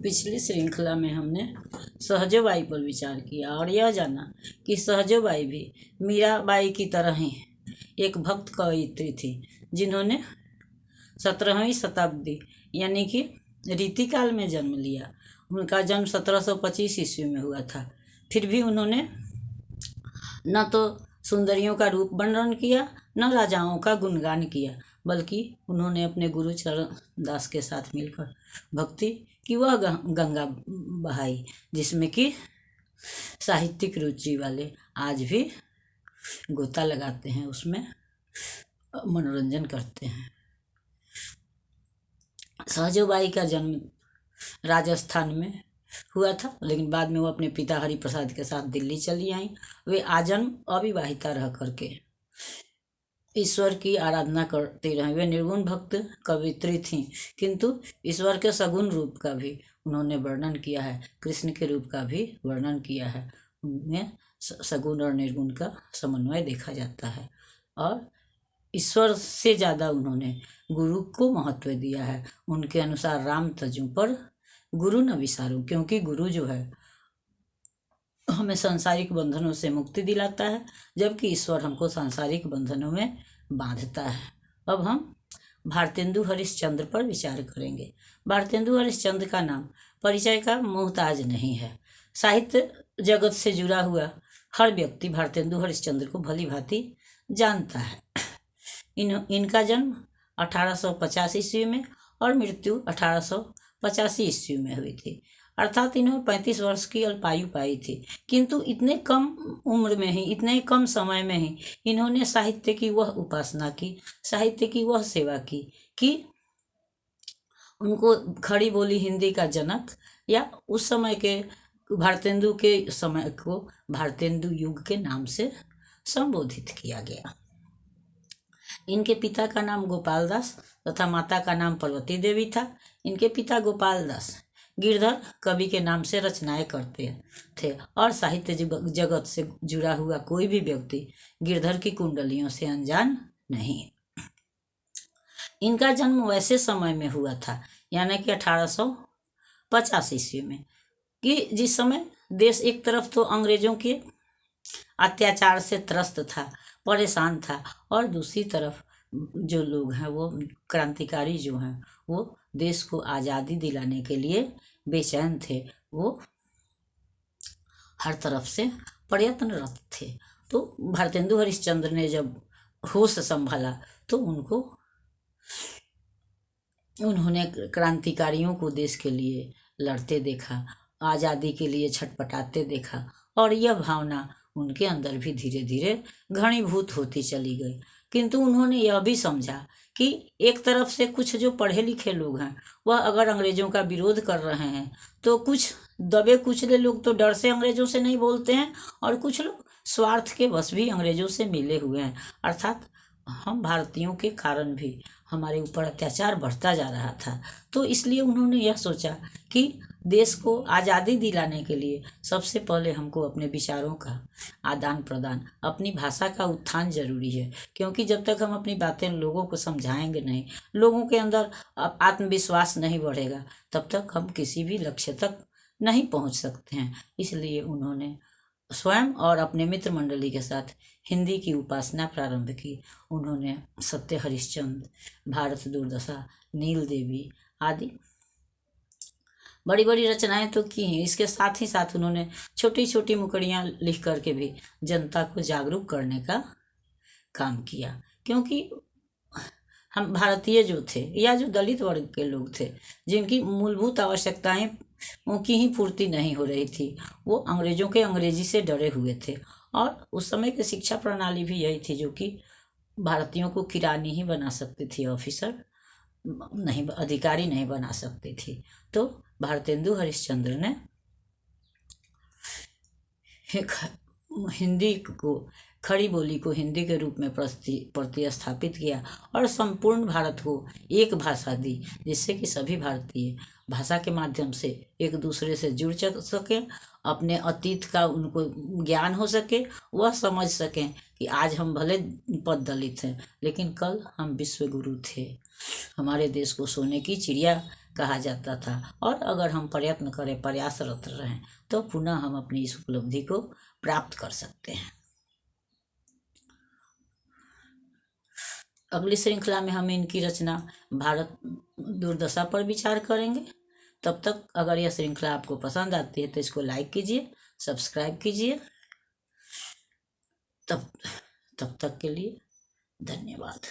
पिछली श्रृंखला में हमने सहजोबाई पर विचार किया और यह जाना कि सहजोबाई भी मीराबाई की तरह ही एक भक्त कवयित्री थी, जिन्होंने 17वीं शताब्दी यानी कि रीतिकाल में जन्म लिया। उनका जन्म 1725 ईस्वी में हुआ था। फिर भी उन्होंने न तो सुंदरियों का रूप वर्णन किया, न राजाओं का गुणगान किया, बल्कि उन्होंने अपने गुरु चरण दास के साथ मिलकर भक्ति की वह गंगा बहाई, जिसमें कि साहित्यिक रुचि वाले आज भी गोता लगाते हैं, उसमें मनोरंजन करते हैं। सहजोबाई का जन्म राजस्थान में हुआ था, लेकिन बाद में वो अपने पिता हरिप्रसाद के साथ दिल्ली चली आई। वे आजन्म अविवाहिता रह करके ईश्वर की आराधना करती रहीं। वे निर्गुण भक्त कवित्री थीं, किंतु ईश्वर के सगुण रूप का भी उन्होंने वर्णन किया है, कृष्ण के रूप का भी वर्णन किया है। उनमें सगुण और निर्गुण का समन्वय देखा जाता है और ईश्वर से ज़्यादा उन्होंने गुरु को महत्व दिया है। उनके अनुसार राम तजूं पर गुरु न विसारूं, क्योंकि गुरु जो है हमें सांसारिक बंधनों से मुक्ति दिलाता है, जबकि ईश्वर हमको सांसारिक बंधनों में बांधता है। अब हम भारतेंदु हरिश्चंद्र पर विचार करेंगे। भारतेंदु हरिश्चंद्र का नाम परिचय का मोहताज नहीं है। साहित्य जगत से जुड़ा हुआ हर व्यक्ति भारतेंदु हरिश्चंद्र को भली भांति जानता है। इनका जन्म 1850 ईस्वी में और मृत्यु 1885 ईस्वी में हुई थी, अर्थात इन्होंने 35 वर्ष की अल्पायु पाई थी। किंतु इतने कम उम्र में ही, इतने कम समय में ही इन्होंने साहित्य की वह उपासना की, साहित्य की वह सेवा की कि उनको खड़ी बोली हिंदी का जनक या उस समय के भारतेंदु के समय को भारतेंदु युग के नाम से संबोधित किया गया। इनके पिता का नाम गोपाल दास तथा माता का नाम पार्वती देवी था। इनके पिता गोपाल दास गिरधर कवि के नाम से रचनाएं करते थे और साहित्य जगत से जुड़ा हुआ कोई भी व्यक्ति गिरधर की कुंडलियों से अनजान नहीं। इनका जन्म वैसे समय में हुआ था, यानी कि 1850 ईस्वी में, कि जिस समय देश एक तरफ तो अंग्रेजों के अत्याचार से त्रस्त था, परेशान था, और दूसरी तरफ जो लोग हैं वो क्रांतिकारी जो हैं वो देश को आज़ादी दिलाने के लिए बेचैन थे। वो हर तरफ से प्रयत्नरत थे। तो भारतेंदु हरिश्चंद्र ने जब होश संभाला तो उन्होंने क्रांतिकारियों को देश के लिए लड़ते देखा, आज़ादी के लिए छटपटाते देखा, और यह भावना उनके अंदर भी धीरे धीरे घनीभूत होती चली गई। किंतु उन्होंने यह भी समझा कि एक तरफ से कुछ जो पढ़े लिखे लोग हैं वह अगर अंग्रेजों का विरोध कर रहे हैं तो कुछ दबे कुचले लोग तो डर से अंग्रेजों से नहीं बोलते हैं, और कुछ लोग स्वार्थ के वश भी अंग्रेजों से मिले हुए हैं। अर्थात हम भारतीयों के कारण भी हमारे ऊपर अत्याचार बढ़ता जा रहा था। तो इसलिए उन्होंने यह सोचा कि देश को आज़ादी दिलाने के लिए सबसे पहले हमको अपने विचारों का आदान प्रदान, अपनी भाषा का उत्थान जरूरी है, क्योंकि जब तक हम अपनी बातें लोगों को समझाएंगे नहीं, लोगों के अंदर आत्मविश्वास नहीं बढ़ेगा, तब तक हम किसी भी लक्ष्य तक नहीं पहुंच सकते हैं। इसलिए उन्होंने स्वयं और अपने मित्र मंडली के साथ हिंदी की उपासना प्रारंभ की। उन्होंने सत्य हरिश्चंद्र, भारत दुर्दशा, नील देवी आदि बड़ी बड़ी रचनाएं तो की हैं। इसके साथ ही साथ उन्होंने छोटी छोटी मुकड़ियाँ लिख करके भी जनता को जागरूक करने का काम किया, क्योंकि हम भारतीय जो थे या जो दलित वर्ग के लोग थे जिनकी मूलभूत आवश्यकताएं उनकी ही पूर्ति नहीं हो रही थी, वो अंग्रेजों के अंग्रेजी से डरे हुए थे। और उस समय की शिक्षा प्रणाली भी यही थी, जो कि भारतीयों को किरानी ही बना सकती थी, ऑफिसर नहीं, अधिकारी नहीं बना सकती थी। तो भारतेंदु हरिश्चंद्र ने हिंदी को, खड़ी बोली को हिंदी के रूप में प्रतिस्थापित किया और संपूर्ण भारत को एक भाषा दी, जिससे कि सभी भारतीय भाषा के माध्यम से एक दूसरे से जुड़ सकें, अपने अतीत का उनको ज्ञान हो सके, वह समझ सकें कि आज हम भले पद दलित हैं लेकिन कल हम विश्व गुरु थे, हमारे देश को सोने की चिड़िया कहा जाता था। और अगर हम प्रयत्न करें, प्रयासरत रहें, तो पुनः हम अपनी इस उपलब्धि को प्राप्त कर सकते हैं। अगली श्रृंखला में हम इनकी रचना भारत दुर्दशा पर विचार करेंगे। तब तक अगर यह श्रृंखला आपको पसंद आती है तो इसको लाइक कीजिए, सब्सक्राइब कीजिए। तब तक के लिए धन्यवाद।